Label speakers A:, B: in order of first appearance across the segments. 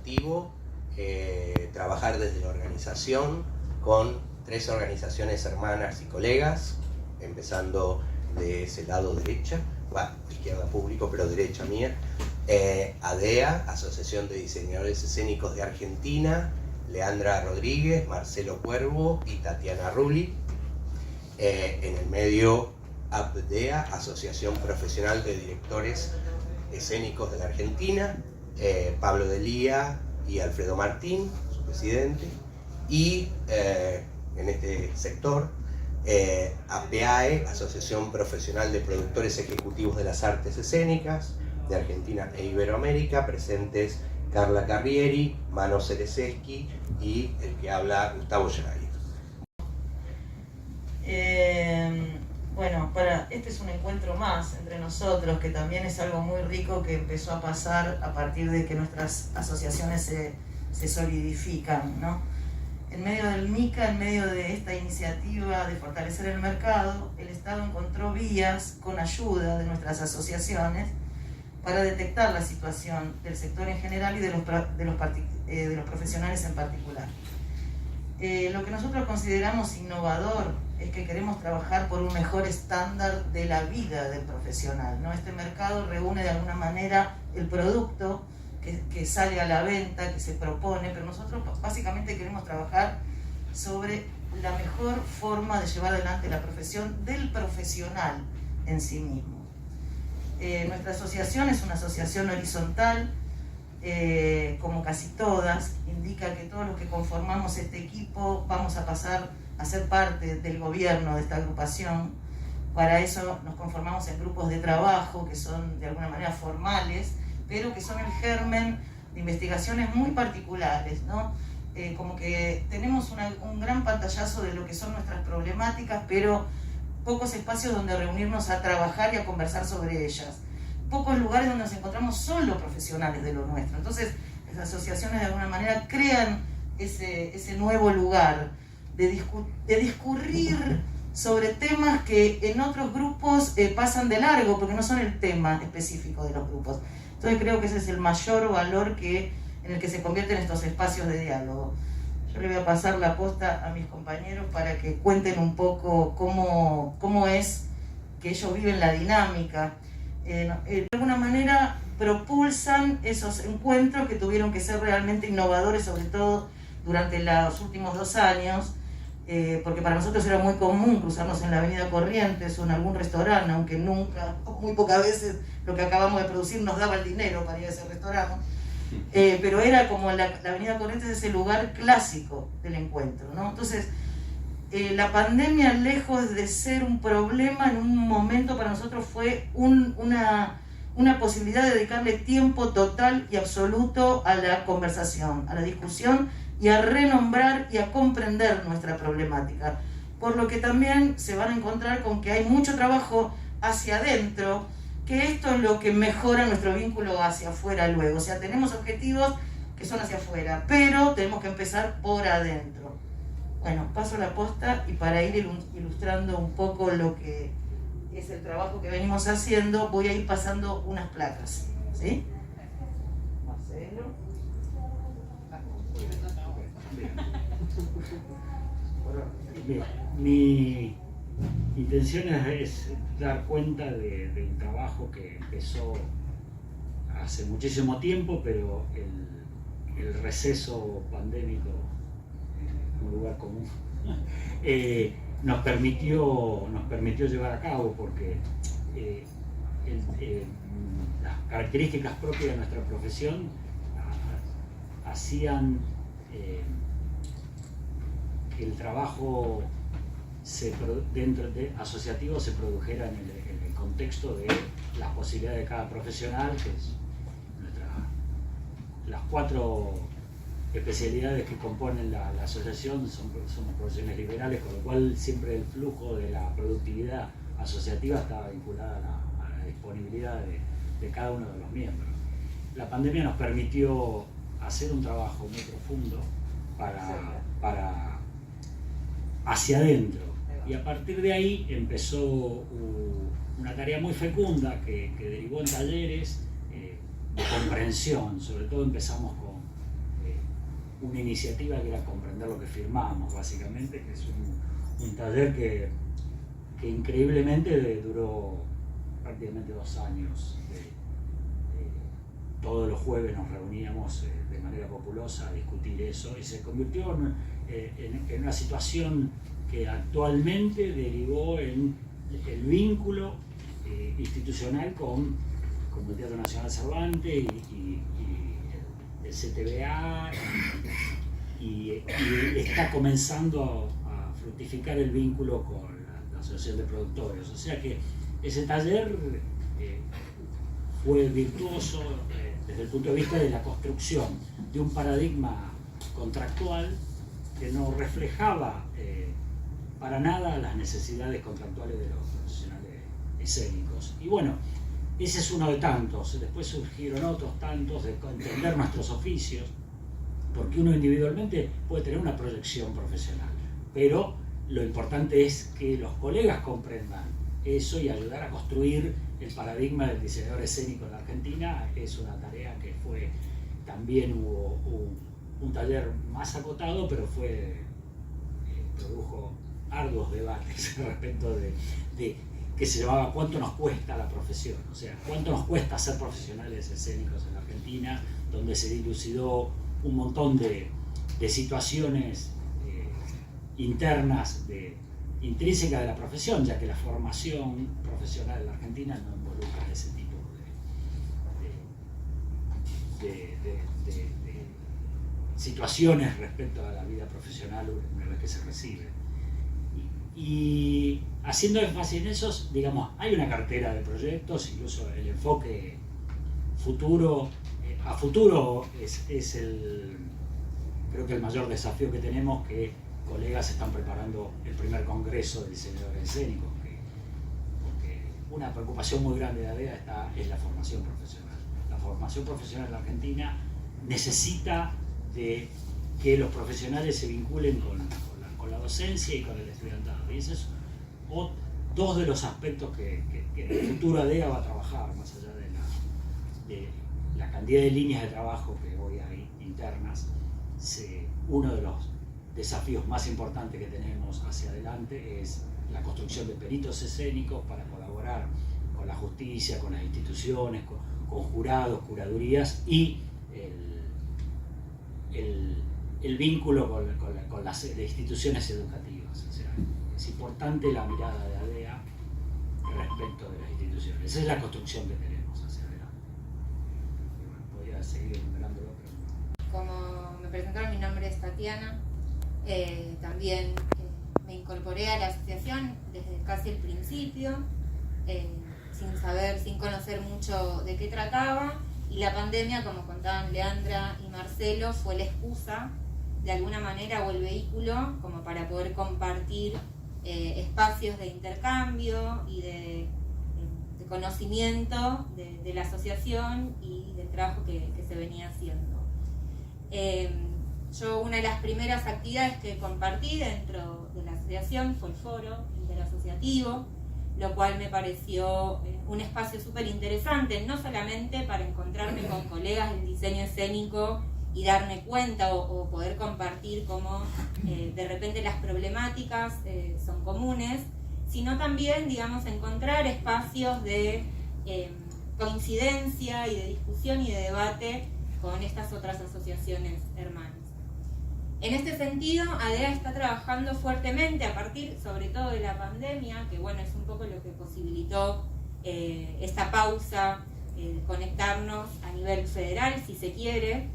A: objetivo trabajar desde la organización con 3 organizaciones hermanas y colegas, empezando de ese lado derecha, izquierda público, pero derecha mía, ADEA, Asociación de Diseñadores Escénicos de Argentina, Leandra Rodríguez, Marcelo Cuervo y Tatiana Rulli. En el medio, APDEA, Asociación Profesional de Directores Escénicos de la Argentina, Pablo Delía y Alfredo Martín, su presidente, y en este sector, APAE, Asociación Profesional de Productores Ejecutivos de las Artes Escénicas de Argentina e Iberoamérica, presentes Carla Carrieri, Mano Cereseski y el que habla, Gustavo Geray.
B: Bueno, este es un encuentro más entre nosotros, que también es algo muy rico que empezó a pasar a partir de que nuestras asociaciones se solidifican, ¿no? En medio del MICA, en medio de esta iniciativa de fortalecer el mercado, el Estado encontró vías con ayuda de nuestras asociaciones para detectar la situación del sector en general y de los profesionales en particular. Lo que nosotros consideramos innovador es que queremos trabajar por un mejor estándar de la vida del profesional, ¿no? Este mercado reúne de alguna manera el producto que sale a la venta, que se propone, pero nosotros básicamente queremos trabajar sobre la mejor forma de llevar adelante la profesión del profesional en sí mismo. Nuestra asociación es una asociación horizontal, como casi todas, indica que todos los que conformamos este equipo vamos a pasar a ser parte del gobierno de esta agrupación. Para eso nos conformamos en grupos de trabajo que son de alguna manera formales, pero que son el germen de investigaciones muy particulares, ¿no? Como que tenemos un gran pantallazo de lo que son nuestras problemáticas, pero pocos espacios donde reunirnos a trabajar y a conversar sobre ellas. Pocos lugares donde nos encontramos solo profesionales de lo nuestro. Entonces, las asociaciones de alguna manera crean ese nuevo lugar de discurrir sobre temas que en otros grupos pasan de largo, porque no son el tema específico de los grupos. Entonces creo que ese es el mayor valor en el que se convierten estos espacios de diálogo. Yo le voy a pasar la posta a mis compañeros para que cuenten un poco cómo es que ellos viven la dinámica. De alguna manera propulsan esos encuentros que tuvieron que ser realmente innovadores, sobre todo durante los últimos 2 años, porque para nosotros era muy común cruzarnos en la Avenida Corrientes o en algún restaurante, aunque nunca, muy pocas veces, lo que acabamos de producir nos daba el dinero para ir a ese restaurante, pero era como la Avenida Corrientes es el lugar clásico del encuentro, ¿no? Entonces, la pandemia, lejos de ser un problema, en un momento para nosotros fue una posibilidad de dedicarle tiempo total y absoluto a la conversación, a la discusión y a renombrar y a comprender nuestra problemática. Por lo que también se van a encontrar con que hay mucho trabajo hacia adentro, que esto es lo que mejora nuestro vínculo hacia afuera luego. O sea, tenemos objetivos que son hacia afuera, pero tenemos que empezar por adentro. Bueno, paso la posta y para ir ilustrando un poco lo que es el trabajo que venimos haciendo, voy a ir pasando unas placas, ¿sí? Marcelo.
C: Bien. Mi intención es dar cuenta de un trabajo que empezó hace muchísimo tiempo, pero el receso pandémico, un lugar común, nos permitió llevar a cabo, porque las características propias de nuestra profesión hacían que el trabajo dentro de asociativo se produjera en el contexto de las posibilidades de cada profesional, que es las 4 especialidades que componen la asociación somos profesiones liberales, con lo cual siempre el flujo de la productividad asociativa estaba vinculada a la disponibilidad de cada uno de los miembros. La pandemia nos permitió hacer un trabajo muy profundo para hacia adentro, y a partir de ahí empezó una tarea muy fecunda que derivó en talleres de comprensión. Sobre todo empezamos una iniciativa que era comprender lo que firmábamos, básicamente, que es un taller que increíblemente duró prácticamente 2 años. Todos los jueves nos reuníamos de manera populosa a discutir eso y se convirtió en una situación que actualmente derivó en el vínculo institucional con el Teatro Nacional Cervantes y el CTBA y está comenzando a fructificar el vínculo con la Asociación de Productores. O sea que ese taller fue virtuoso desde el punto de vista de la construcción de un paradigma contractual que no reflejaba para nada las necesidades contractuales de los profesionales escénicos. Y bueno, ese es uno de tantos. Después surgieron otros tantos de entender nuestros oficios, porque uno individualmente puede tener una proyección profesional, pero lo importante es que los colegas comprendan eso y ayudar a construir el paradigma del diseñador escénico en la Argentina. Es una tarea que fue, también hubo un taller más acotado, pero produjo arduos debates respecto de que se llamaba ¿cuánto nos cuesta la profesión? O sea, ¿cuánto nos cuesta ser profesionales escénicos en la Argentina? Donde se dilucidó un montón de situaciones internas intrínsecas de la profesión, ya que la formación profesional en la Argentina no involucra ese tipo de situaciones respecto a la vida profesional una vez que se recibe. Y haciendo énfasis en esos, digamos, hay una cartera de proyectos, incluso el enfoque futuro, a futuro creo que el mayor desafío que tenemos, que colegas están preparando el primer congreso de diseñadores escénicos, porque una preocupación muy grande de ADEA es la formación profesional. La formación profesional en la Argentina necesita de que los profesionales se vinculen con la docencia y con el estudiantado. Y ese es dos de los aspectos que el futuro ADEA va a trabajar, más allá de la cantidad de líneas de trabajo que hoy hay internas. Uno de los desafíos más importantes que tenemos hacia adelante es la construcción de peritos escénicos para colaborar con la justicia, con las instituciones, con jurados, curadurías y el vínculo con las instituciones educativas. O sea, es importante la mirada de ADEA respecto de las instituciones. Esa es la construcción que tenemos hacia adelante. Y bueno, podría seguir enumerándolo, pero...
D: Como me presentaron, mi nombre es Tatiana. También me incorporé a la asociación desde casi el principio, sin conocer mucho de qué trataba, y la pandemia, como contaban Leandra y Marcelo, fue la excusa de alguna manera o el vehículo como para poder compartir espacios de intercambio y de conocimiento de la asociación y del trabajo que se venía haciendo. Yo, una de las primeras actividades que compartí dentro de la asociación fue el foro interasociativo, lo cual me pareció un espacio súper interesante, no solamente para encontrarme con colegas del diseño escénico y darme cuenta o poder compartir cómo de repente las problemáticas son comunes, sino también, digamos, encontrar espacios de coincidencia y de discusión y de debate con estas otras asociaciones hermanas. En este sentido, ADEA está trabajando fuertemente a partir, sobre todo, de la pandemia, que bueno, es un poco lo que posibilitó esta pausa, conectarnos a nivel federal, si se quiere,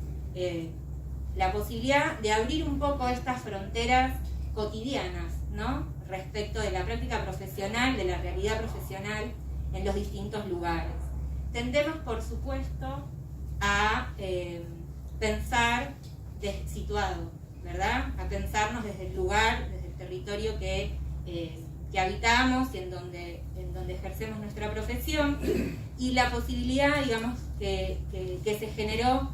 D: la posibilidad de abrir un poco estas fronteras cotidianas, ¿no?, respecto de la práctica profesional, de la realidad profesional en los distintos lugares. Tendemos, por supuesto, a pensar situado, ¿verdad?, a pensarnos desde el lugar, desde el territorio que habitamos y en donde ejercemos nuestra profesión, y la posibilidad, digamos, que se generó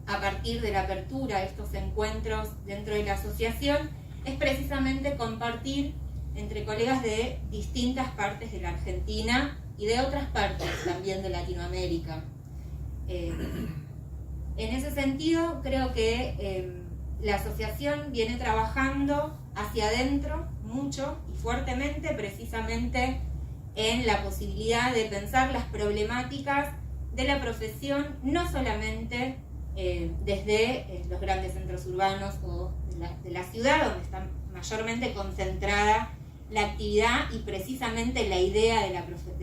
D: a partir de la apertura de estos encuentros dentro de la asociación es precisamente compartir entre colegas de distintas partes de la Argentina y de otras partes también de Latinoamérica. En ese sentido, creo que la asociación viene trabajando hacia adentro mucho y fuertemente, precisamente en la posibilidad de pensar las problemáticas de la profesión, no solamente desde los grandes centros urbanos o de la ciudad, donde está mayormente concentrada la actividad y precisamente la idea de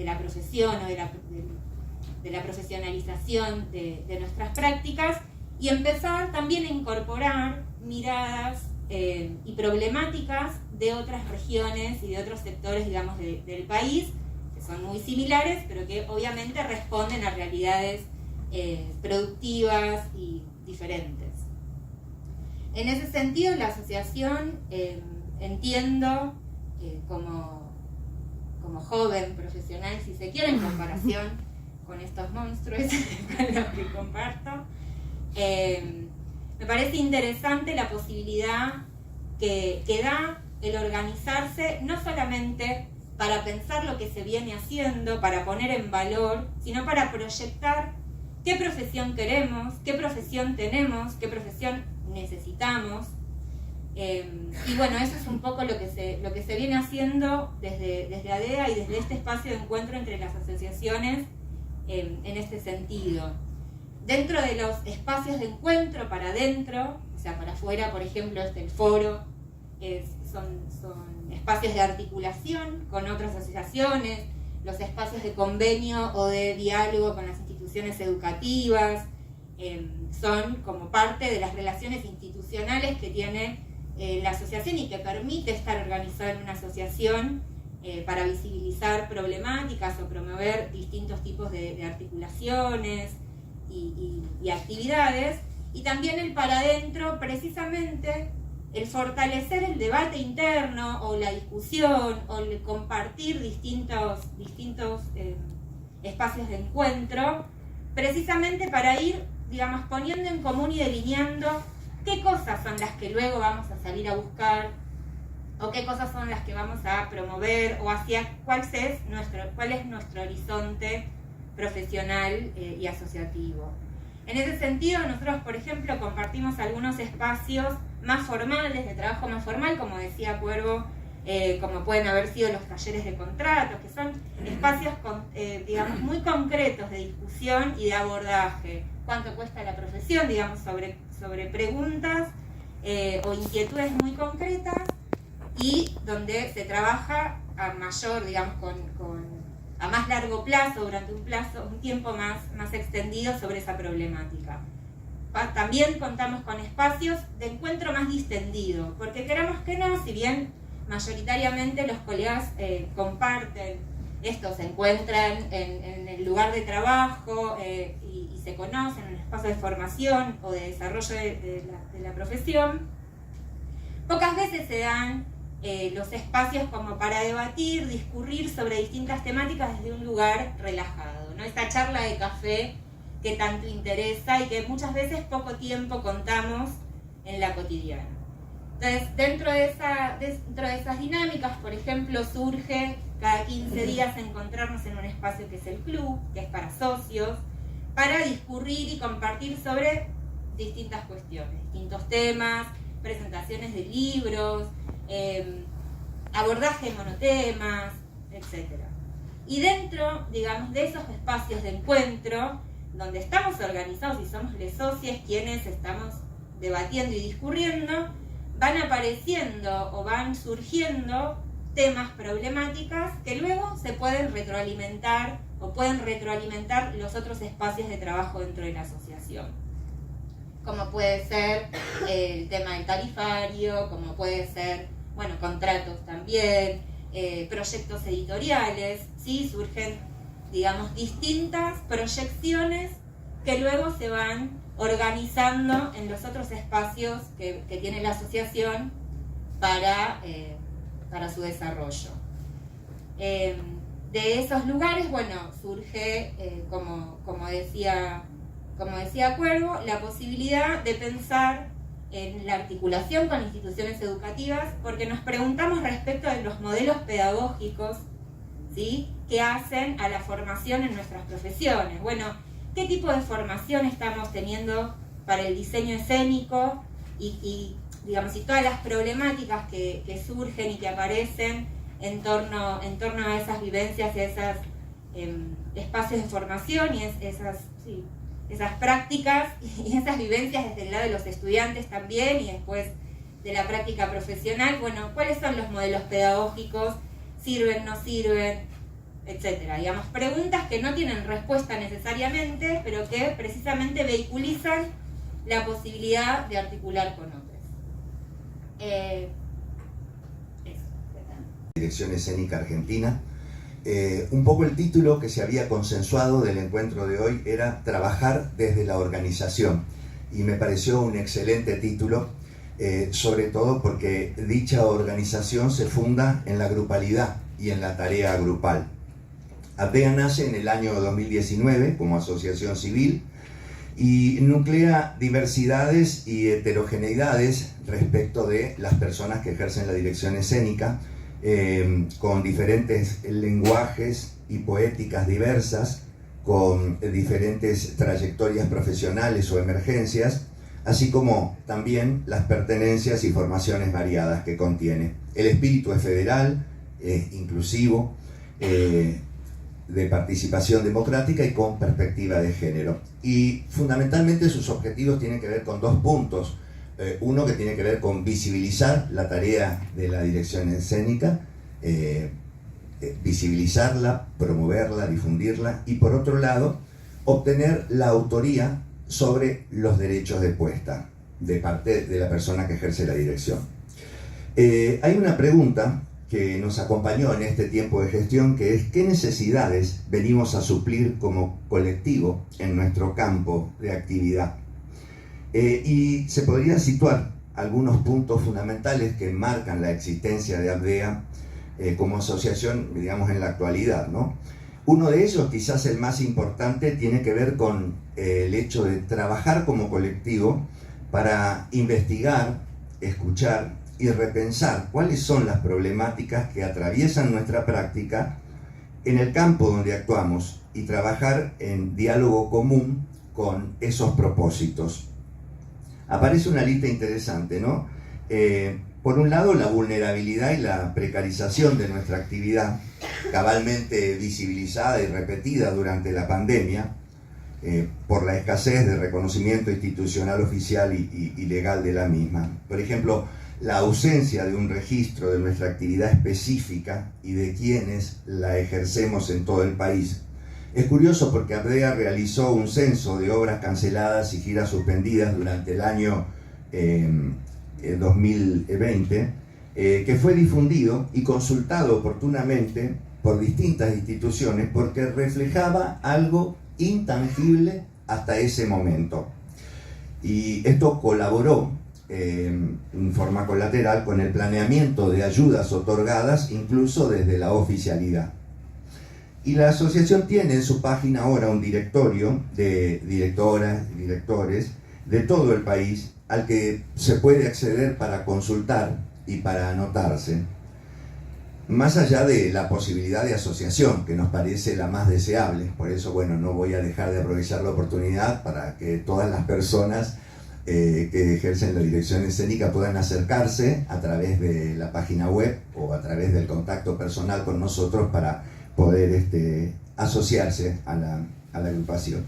D: la profesión o de la profesionalización de nuestras prácticas, y empezar también a incorporar miradas y problemáticas de otras regiones y de otros sectores, digamos, del país, que son muy similares, pero que obviamente responden a realidades productivas y diferentes. En ese sentido, la asociación, entiendo, como joven profesional, si se quiere, en comparación con estos monstruos con los que comparto, me parece interesante la posibilidad que da el organizarse, no solamente para pensar lo que se viene haciendo, para poner en valor, sino para proyectar qué profesión queremos, qué profesión tenemos, qué profesión necesitamos. Y bueno, eso es un poco lo que se viene haciendo desde ADEA y desde este espacio de encuentro entre las asociaciones en este sentido. Dentro de los espacios de encuentro para adentro, o sea, para afuera, por ejemplo, el foro, son espacios de articulación con otras asociaciones, los espacios de convenio o de diálogo con las instituciones educativas, son como parte de las relaciones institucionales que tiene la asociación y que permite estar organizada en una asociación para visibilizar problemáticas o promover distintos tipos de articulaciones y actividades, y también el para adentro, precisamente el fortalecer el debate interno o la discusión o el compartir distintos espacios de encuentro, precisamente para ir, digamos, poniendo en común y delineando qué cosas son las que luego vamos a salir a buscar o qué cosas son las que vamos a promover o hacia cuál es nuestro horizonte profesional y asociativo. En ese sentido, nosotros, por ejemplo, compartimos algunos espacios más formales, de trabajo más formal, como decía Cuervo, como pueden haber sido los talleres de contratos, que son espacios digamos, muy concretos de discusión y de abordaje. ¿Cuánto cuesta la profesión? Digamos, sobre preguntas o inquietudes muy concretas, y donde se trabaja a mayor, digamos, a más largo plazo, durante un tiempo más extendido sobre esa problemática. También contamos con espacios de encuentro más distendido, porque queramos que no, si bien mayoritariamente los colegas comparten esto, se encuentran en el lugar de trabajo y se conocen en un espacio de formación o de desarrollo de la profesión, pocas veces se dan los espacios como para debatir, discurrir sobre distintas temáticas desde un lugar relajado, ¿no? Esta charla de café que tanto interesa y que muchas veces poco tiempo contamos en la cotidiana. Entonces, dentro de esas dinámicas, por ejemplo, surge cada 15 días encontrarnos en un espacio que es el club, que es para socios, para discurrir y compartir sobre distintas cuestiones, distintos temas, presentaciones de libros, abordaje de monotemas, etc. Y dentro, digamos, de esos espacios de encuentro, donde estamos organizados y somos les socios quienes estamos debatiendo y discurriendo, van apareciendo o van surgiendo temas, problemáticas que luego se pueden retroalimentar o pueden retroalimentar los otros espacios de trabajo dentro de la asociación. Como puede ser el tema del tarifario, como puede ser, bueno, contratos también, proyectos editoriales, ¿sí? Surgen, digamos, distintas proyecciones que luego se van organizando en los otros espacios que tiene la asociación para su desarrollo. De esos lugares, bueno, surge, como decía Cuervo, la posibilidad de pensar en la articulación con instituciones educativas, porque nos preguntamos respecto de los modelos pedagógicos, ¿sí?, que hacen a la formación en nuestras profesiones. Bueno, ¿qué tipo de formación estamos teniendo para el diseño escénico y digamos, y todas las problemáticas que surgen y que aparecen en torno a esas vivencias y a esos espacios de formación y esas prácticas y esas vivencias desde el lado de los estudiantes también y después de la práctica profesional. Bueno, ¿cuáles son los modelos pedagógicos? ¿Sirven, no sirven? Etcétera. Digamos, preguntas que no tienen respuesta necesariamente, pero que precisamente vehiculizan la posibilidad de articular con otros.
E: Dirección Escénica Argentina. Un poco el título que se había consensuado del encuentro de hoy era Trabajar desde la organización, y me pareció un excelente título, sobre todo porque dicha organización se funda en la grupalidad y en la tarea grupal. ADEA nace en el año 2019 como asociación civil y nuclea diversidades y heterogeneidades respecto de las personas que ejercen la dirección escénica, con diferentes lenguajes y poéticas diversas, con diferentes trayectorias profesionales o emergencias, así como también las pertenencias y formaciones variadas que contiene. El espíritu es federal, inclusivo, de participación democrática y con perspectiva de género. Y fundamentalmente sus objetivos tienen que ver con dos puntos. Uno que tiene que ver con visibilizar la tarea de la dirección escénica, visibilizarla, promoverla, difundirla, y por otro lado, obtener la autoría sobre los derechos de puesta de parte de la persona que ejerce la dirección. Hay una pregunta que nos acompañó en este tiempo de gestión, que es: ¿qué necesidades venimos a suplir como colectivo en nuestro campo de actividad? Y se podrían situar algunos puntos fundamentales que marcan la existencia de ADEA como asociación, digamos, en la actualidad, ¿no? Uno de ellos, quizás el más importante, tiene que ver con el hecho de trabajar como colectivo para investigar, escuchar y repensar cuáles son las problemáticas que atraviesan nuestra práctica en el campo donde actuamos y trabajar en diálogo común con esos propósitos. Aparece una lista interesante, ¿no? Por un lado, la vulnerabilidad y la precarización de nuestra actividad, cabalmente visibilizada y repetida durante la pandemia, por la escasez de reconocimiento institucional oficial y legal de la misma. Por ejemplo, la ausencia de un registro de nuestra actividad específica y de quienes la ejercemos en todo el país. Es curioso porque ADEA realizó un censo de obras canceladas y giras suspendidas durante el año 2020, que fue difundido y consultado oportunamente por distintas instituciones porque reflejaba algo intangible hasta ese momento. Y esto colaboró en forma colateral con el planeamiento de ayudas otorgadas incluso desde la oficialidad. Y la asociación tiene en su página ahora un directorio de directoras y directores de todo el país al que se puede acceder para consultar y para anotarse. Más allá de la posibilidad de asociación, que nos parece la más deseable, por eso, bueno, no voy a dejar de aprovechar la oportunidad para que todas las personas que ejercen la dirección escénica puedan acercarse a través de la página web o a través del contacto personal con nosotros para poder asociarse a la agrupación.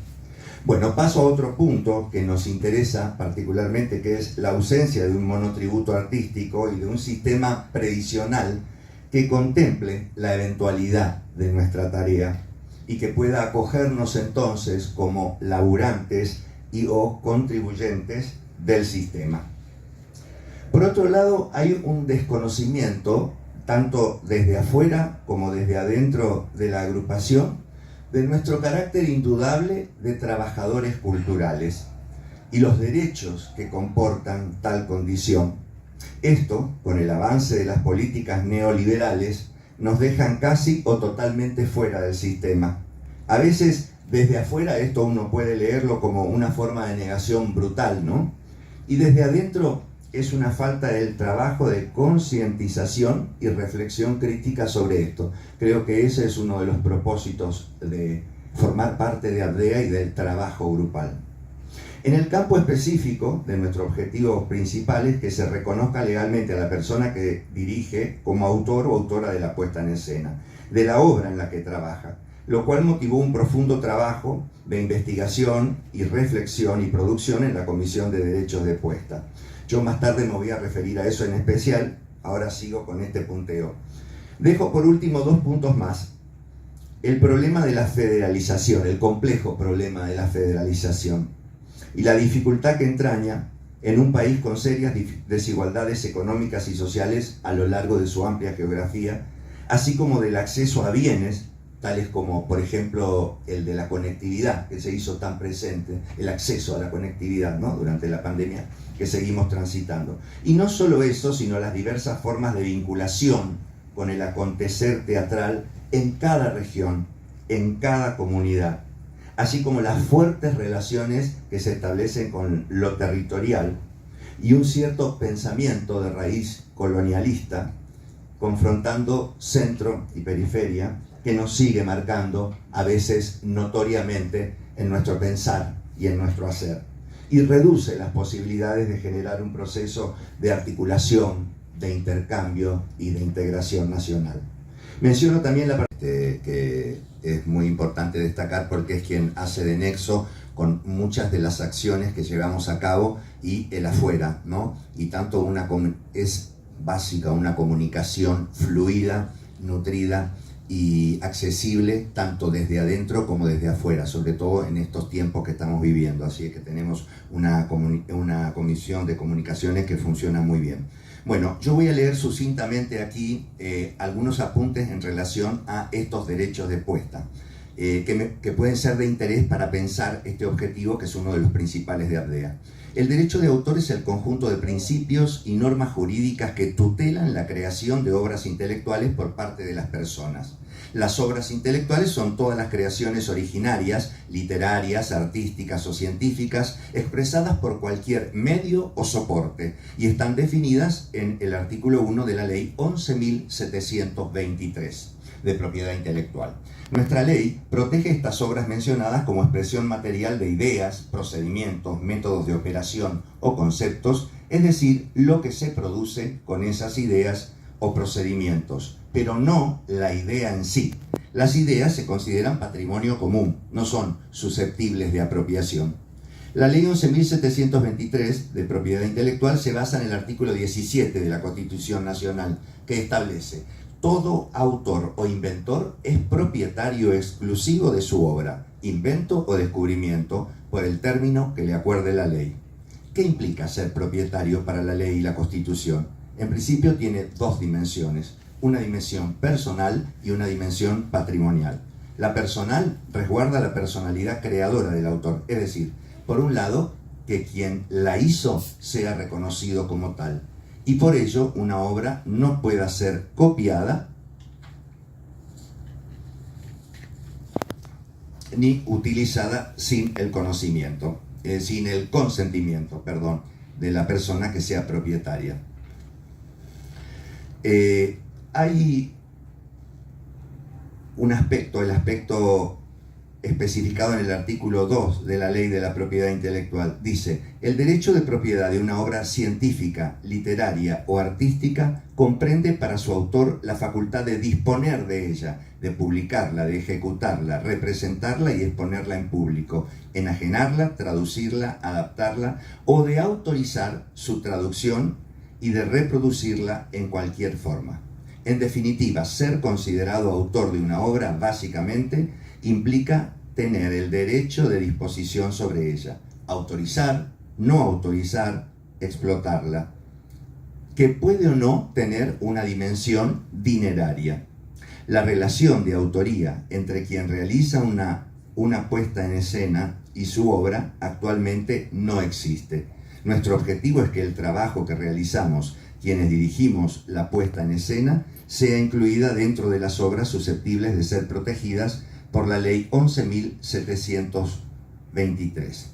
E: Bueno, paso a otro punto que nos interesa particularmente, que es la ausencia de un monotributo artístico y de un sistema previsional que contemple la eventualidad de nuestra tarea y que pueda acogernos entonces como laburantes y o contribuyentes del sistema. Por otro lado, hay un desconocimiento, tanto desde afuera como desde adentro de la agrupación, de nuestro carácter indudable de trabajadores culturales y los derechos que comportan tal condición. Esto, con el avance de las políticas neoliberales, nos dejan casi o totalmente fuera del sistema. A veces, desde afuera, esto uno puede leerlo como una forma de negación brutal, ¿no? Y desde adentro es una falta del trabajo de concientización y reflexión crítica sobre esto. Creo que ese es uno de los propósitos de formar parte de ADEA y del trabajo grupal. En el campo específico de nuestro objetivo principal es que se reconozca legalmente a la persona que dirige como autor o autora de la puesta en escena, de la obra en la que trabaja, lo cual motivó un profundo trabajo de investigación y reflexión y producción en la Comisión de Derechos de Puesta. Yo más tarde me voy a referir a eso en especial, ahora sigo con este punteo. Dejo por último 2 puntos más. El problema de la federalización, el complejo problema de la federalización y la dificultad que entraña en un país con serias desigualdades económicas y sociales a lo largo de su amplia geografía, así como del acceso a bienes, tales como, por ejemplo, el de la conectividad, que se hizo tan presente, el acceso a la conectividad, ¿no?, durante la pandemia que seguimos transitando. Y no solo eso, sino las diversas formas de vinculación con el acontecer teatral en cada región, en cada comunidad, así como las fuertes relaciones que se establecen con lo territorial y un cierto pensamiento de raíz colonialista, confrontando centro y periferia, que nos sigue marcando a veces notoriamente en nuestro pensar y en nuestro hacer, y reduce las posibilidades de generar un proceso de articulación, de intercambio y de integración nacional. Menciono también la parte que es muy importante destacar porque es quien hace de nexo con muchas de las acciones que llevamos a cabo y el afuera, ¿no? Y tanto es básica una comunicación fluida, nutrida y accesible tanto desde adentro como desde afuera, sobre todo en estos tiempos que estamos viviendo. Así es que tenemos una comisión de comunicaciones que funciona muy bien. Bueno, yo voy a leer sucintamente aquí algunos apuntes en relación a estos derechos de puesta, que pueden ser de interés para pensar este objetivo, que es uno de los principales de ARDEA. El derecho de autor es el conjunto de principios y normas jurídicas que tutelan la creación de obras intelectuales por parte de las personas. Las obras intelectuales son todas las creaciones originarias, literarias, artísticas o científicas, expresadas por cualquier medio o soporte, y están definidas en el artículo 1 de la Ley 11.723 de propiedad intelectual. Nuestra ley protege estas obras mencionadas como expresión material de ideas, procedimientos, métodos de operación o conceptos, es decir, lo que se produce con esas ideas o procedimientos, pero no la idea en sí. Las ideas se consideran patrimonio común, no son susceptibles de apropiación. La ley 11.723 de propiedad intelectual se basa en el artículo 17 de la Constitución Nacional, que establece: todo autor o inventor es propietario exclusivo de su obra, invento o descubrimiento, por el término que le acuerde la ley. ¿Qué implica ser propietario para la ley y la Constitución? En principio tiene 2 dimensiones, una dimensión personal y una dimensión patrimonial. La personal resguarda la personalidad creadora del autor, es decir, por un lado, que quien la hizo sea reconocido como tal, y por ello una obra no pueda ser copiada ni utilizada sin el consentimiento, de la persona que sea propietaria. Hay un aspecto, el aspecto especificado en el artículo 2 de la Ley de la Propiedad Intelectual. Dice: el derecho de propiedad de una obra científica, literaria o artística comprende para su autor la facultad de disponer de ella, de publicarla, de ejecutarla, representarla y exponerla en público, enajenarla, traducirla, adaptarla o de autorizar su traducción y de reproducirla en cualquier forma. En definitiva, ser considerado autor de una obra básicamente implica tener el derecho de disposición sobre ella, autorizar, no autorizar, explotarla, que puede o no tener una dimensión dineraria. La relación de autoría entre quien realiza una puesta en escena y su obra actualmente no existe. Nuestro objetivo es que el trabajo que realizamos quienes dirigimos la puesta en escena sea incluida dentro de las obras susceptibles de ser protegidas por la Ley 11.723.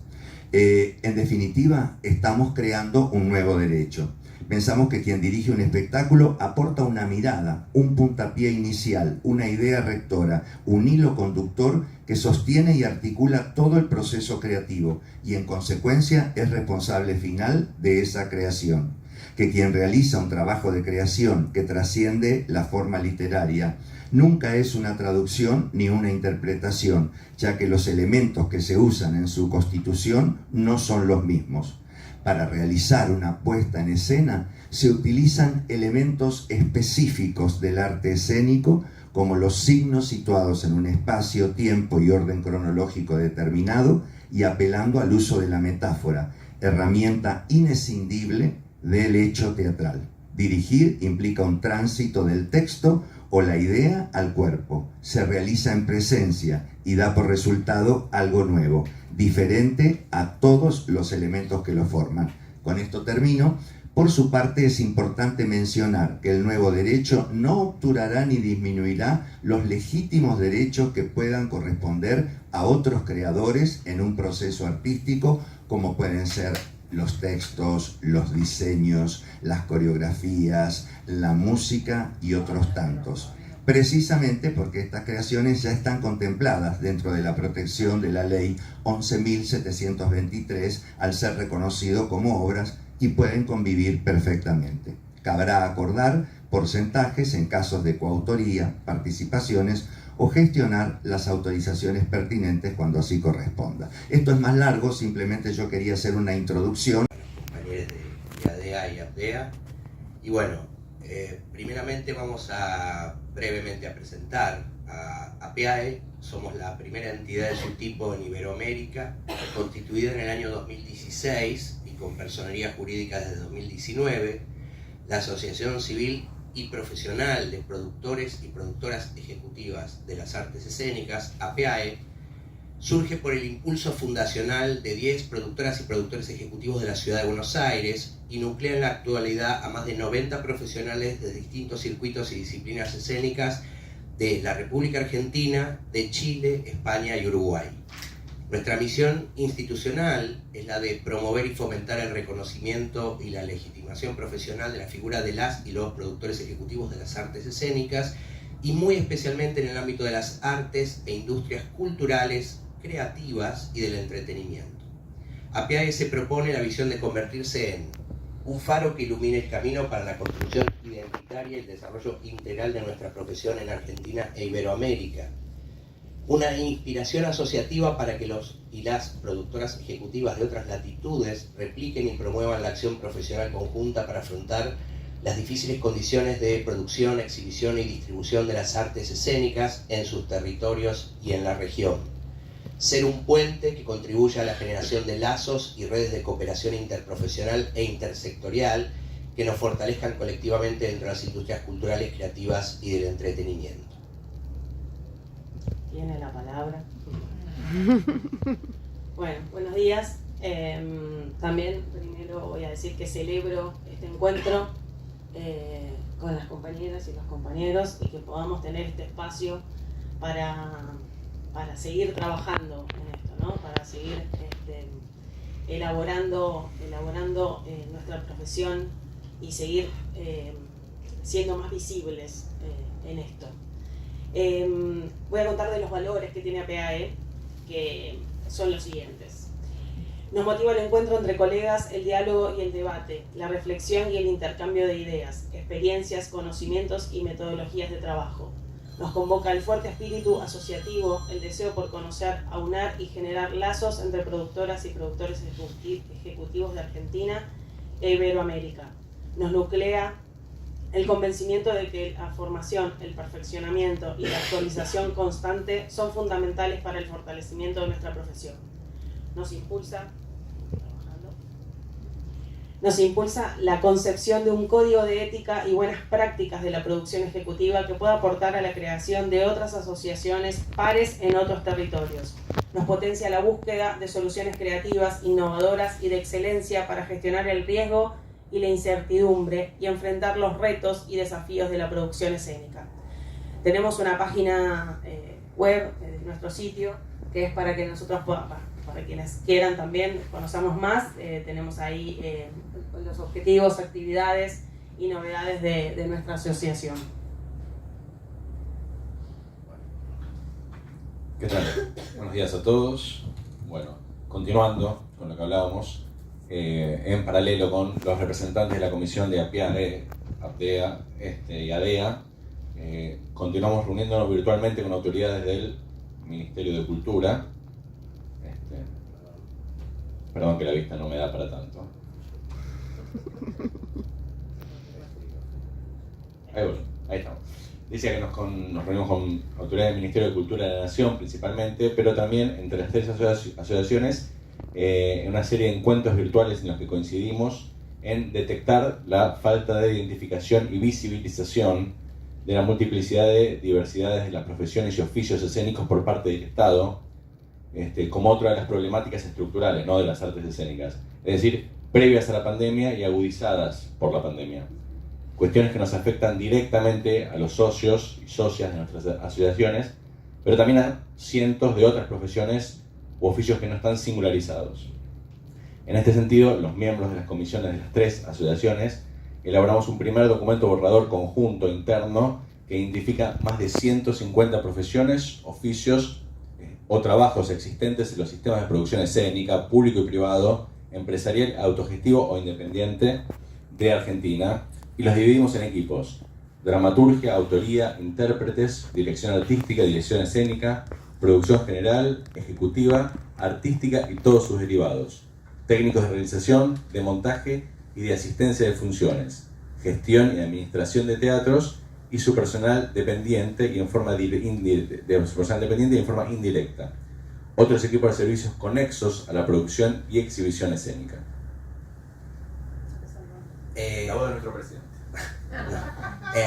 E: En definitiva, estamos creando un nuevo derecho. Pensamos que quien dirige un espectáculo aporta una mirada, un puntapié inicial, una idea rectora, un hilo conductor que sostiene y articula todo el proceso creativo y en consecuencia es responsable final de esa creación. Que quien realiza un trabajo de creación que trasciende la forma literaria nunca es una traducción ni una interpretación, ya que los elementos que se usan en su constitución no son los mismos. Para realizar una puesta en escena se utilizan elementos específicos del arte escénico, como los signos situados en un espacio, tiempo y orden cronológico determinado, y apelando al uso de la metáfora, herramienta inescindible del hecho teatral. Dirigir implica un tránsito del texto o la idea al cuerpo. Se realiza en presencia y da por resultado algo nuevo, diferente a todos los elementos que lo forman. Con esto termino. Por su parte, es importante mencionar que el nuevo derecho no obturará ni disminuirá los legítimos derechos que puedan corresponder a otros creadores en un proceso artístico, como pueden ser los textos, los diseños, las coreografías, la música y otros tantos. Precisamente porque estas creaciones ya están contempladas dentro de la protección de la Ley 11.723 al ser reconocido como obras y pueden convivir perfectamente. Cabrá acordar porcentajes en casos de coautoría, participaciones o gestionar las autorizaciones pertinentes cuando así corresponda. Esto es más largo, simplemente yo quería hacer una introducción.
A: Compañeros de ADEA y APDEA. Y bueno, primeramente vamos a brevemente a presentar a APAE. Somos la primera entidad de su tipo en Iberoamérica, constituida en el año 2016 y con personería jurídica desde 2019. La Asociación Civil y Profesional de Productores y Productoras Ejecutivas de las Artes Escénicas, APAE, surge por el impulso fundacional de 10 productoras y productores ejecutivos de la ciudad de Buenos Aires y nuclea en la actualidad a más de 90 profesionales de distintos circuitos y disciplinas escénicas de la República Argentina, de Chile, España y Uruguay. Nuestra misión institucional es la de promover y fomentar el reconocimiento y la legitimación profesional de la figura de las y los productores ejecutivos de las artes escénicas y muy especialmente en el ámbito de las artes e industrias culturales, creativas y del entretenimiento. APAE se propone la visión de convertirse en un faro que ilumine el camino para la construcción identitaria y el desarrollo integral de nuestra profesión en Argentina e Iberoamérica. Una inspiración asociativa para que los y las productoras ejecutivas de otras latitudes repliquen y promuevan la acción profesional conjunta para afrontar las difíciles condiciones de producción, exhibición y distribución de las artes escénicas en sus territorios y en la región. Ser un puente que contribuya a la generación de lazos y redes de cooperación interprofesional e intersectorial que nos fortalezcan colectivamente dentro de las industrias culturales, creativas y del entretenimiento.
F: Tiene la palabra. Bueno, buenos días. También primero voy a decir que celebro este encuentro con las compañeras y los compañeros y que podamos tener este espacio para seguir trabajando en esto, ¿no? Para seguir elaborando nuestra profesión y seguir siendo más visibles en esto. Voy a contar de los valores que tiene APAE, que son los siguientes. Nos motiva el encuentro entre colegas, el diálogo y el debate, la reflexión y el intercambio de ideas, experiencias, conocimientos y metodologías de trabajo. Nos convoca el fuerte espíritu asociativo, el deseo por conocer, aunar y generar lazos entre productoras y productores ejecutivos de Argentina e Iberoamérica. Nos nuclea el convencimiento de que la formación, el perfeccionamiento y la actualización constante son fundamentales para el fortalecimiento de nuestra profesión. Nos impulsa la concepción de un código de ética y buenas prácticas de la producción ejecutiva que pueda aportar a la creación de otras asociaciones pares en otros territorios. Nos potencia la búsqueda de soluciones creativas, innovadoras y de excelencia para gestionar el riesgo y la incertidumbre y enfrentar los retos y desafíos de la producción escénica. Tenemos una página web de nuestro sitio que es para que nosotros para quienes quieran también conozcamos más, tenemos ahí los objetivos, actividades y novedades de nuestra asociación.
G: ¿Qué tal? Buenos días a todos. Bueno, continuando con lo que hablábamos, en paralelo con los representantes de la comisión de APIAE, APDEA y ADEA, continuamos reuniéndonos virtualmente con autoridades del Ministerio de Cultura. Perdón que la vista no me da para tanto. Ahí estamos. Decía que nos reunimos con autoridades del Ministerio de Cultura de la Nación principalmente, pero también entre las tres asociaciones en una serie de encuentros virtuales en los que coincidimos en detectar la falta de identificación y visibilización de la multiplicidad de diversidades de las profesiones y oficios escénicos por parte del Estado, como otra de las problemáticas estructurales, ¿no?, de las artes escénicas, es decir, previas a la pandemia y agudizadas por la pandemia. Cuestiones que nos afectan directamente a los socios y socias de nuestras asociaciones, pero también a cientos de otras profesiones u oficios que no están singularizados. En este sentido, los miembros de las comisiones de las tres asociaciones elaboramos un primer documento borrador conjunto interno que identifica más de 150 profesiones, oficios o trabajos existentes en los sistemas de producción escénica, público y privado, empresarial, autogestivo o independiente de Argentina, y los dividimos en equipos: dramaturgia, autoría, intérpretes, dirección artística, dirección escénica, producción general, ejecutiva, artística y todos sus derivados, técnicos de realización, de montaje y de asistencia de funciones, gestión y administración de teatros y su personal dependiente y en forma indirecta. Otros equipos de servicios conexos a la producción y exhibición escénica. La voz de nuestro presidente.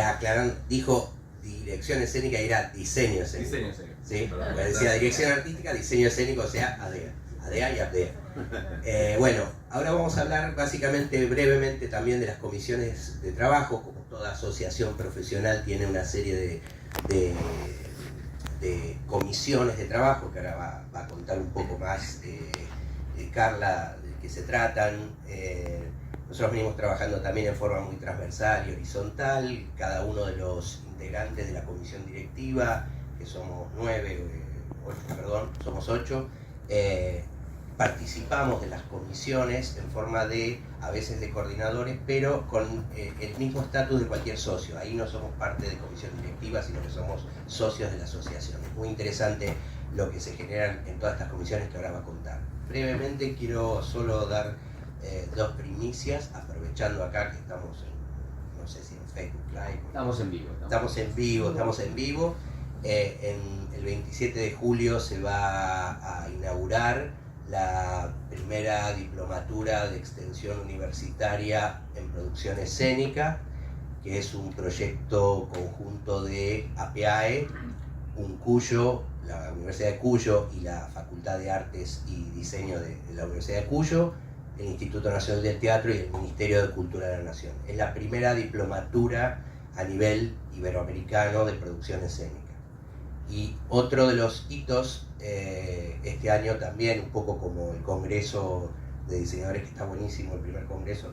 A: Aclaran, dijo dirección escénica y era diseño escénico.
G: Diseño escénico.
A: ¿Sí? Porque decía dirección artística, diseño escénico, o sea, ADEA. ADEA y APDEA. Bueno, ahora vamos a hablar básicamente, brevemente, también de las comisiones de trabajo. Como toda asociación profesional tiene una serie de comisiones de trabajo, que ahora va a contar un poco más Carla de qué se tratan. Nosotros venimos trabajando también en forma muy transversal y horizontal. Cada uno de los integrantes de la comisión directiva, que somos somos 8, participamos de las comisiones en forma a veces de coordinadores, pero con el mismo estatus de cualquier socio. Ahí no somos parte de comisión directiva, sino que somos socios de la asociación. Es muy interesante lo que se genera en todas estas comisiones que ahora va a contar. Brevemente quiero solo dar dos primicias, aprovechando acá que estamos no sé si en Facebook Live.
H: Estamos en vivo.
A: Estamos en vivo. El 27 de julio se va a inaugurar la primera diplomatura de extensión universitaria en producción escénica, que es un proyecto conjunto de APIAE, Cuyo, la Universidad de Cuyo y la Facultad de Artes y Diseño de la Universidad de Cuyo, el Instituto Nacional del Teatro y el Ministerio de Cultura de la Nación. Es la primera diplomatura a nivel iberoamericano de producción escénica. Y otro de los hitos este año también, un poco como el Congreso de Diseñadores, que está buenísimo, el primer congreso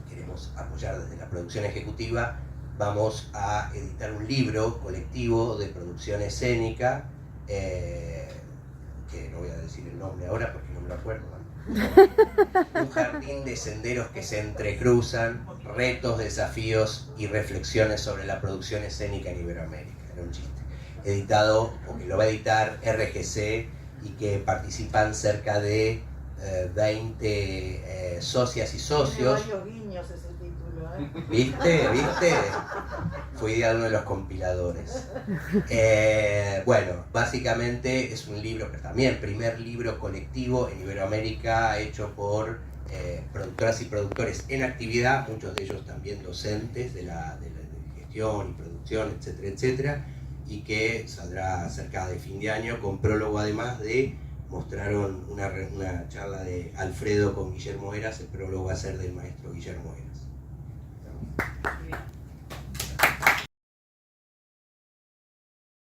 A: que queremos apoyar desde la producción ejecutiva, vamos a editar un libro colectivo de producción escénica, que no voy a decir el nombre ahora porque no me lo acuerdo, ¿no? Un jardín de senderos que se entrecruzan, retos, desafíos y reflexiones sobre la producción escénica en Iberoamérica. Era un chiste. Editado, o que lo va a editar RGC, y que participan cerca de 20 socias y socios.
B: Tiene varios guiños ese título, ¿eh?
A: ¿Viste? Fui de uno de los compiladores. Bueno, básicamente es un libro, pero también primer libro colectivo en Iberoamérica hecho por productoras y productores en actividad, muchos de ellos también docentes de gestión y producción, etcétera, etcétera, y que saldrá cerca de fin de año, con prólogo además mostraron una charla de Alfredo con Guillermo Heras. El prólogo va a ser del maestro Guillermo Heras.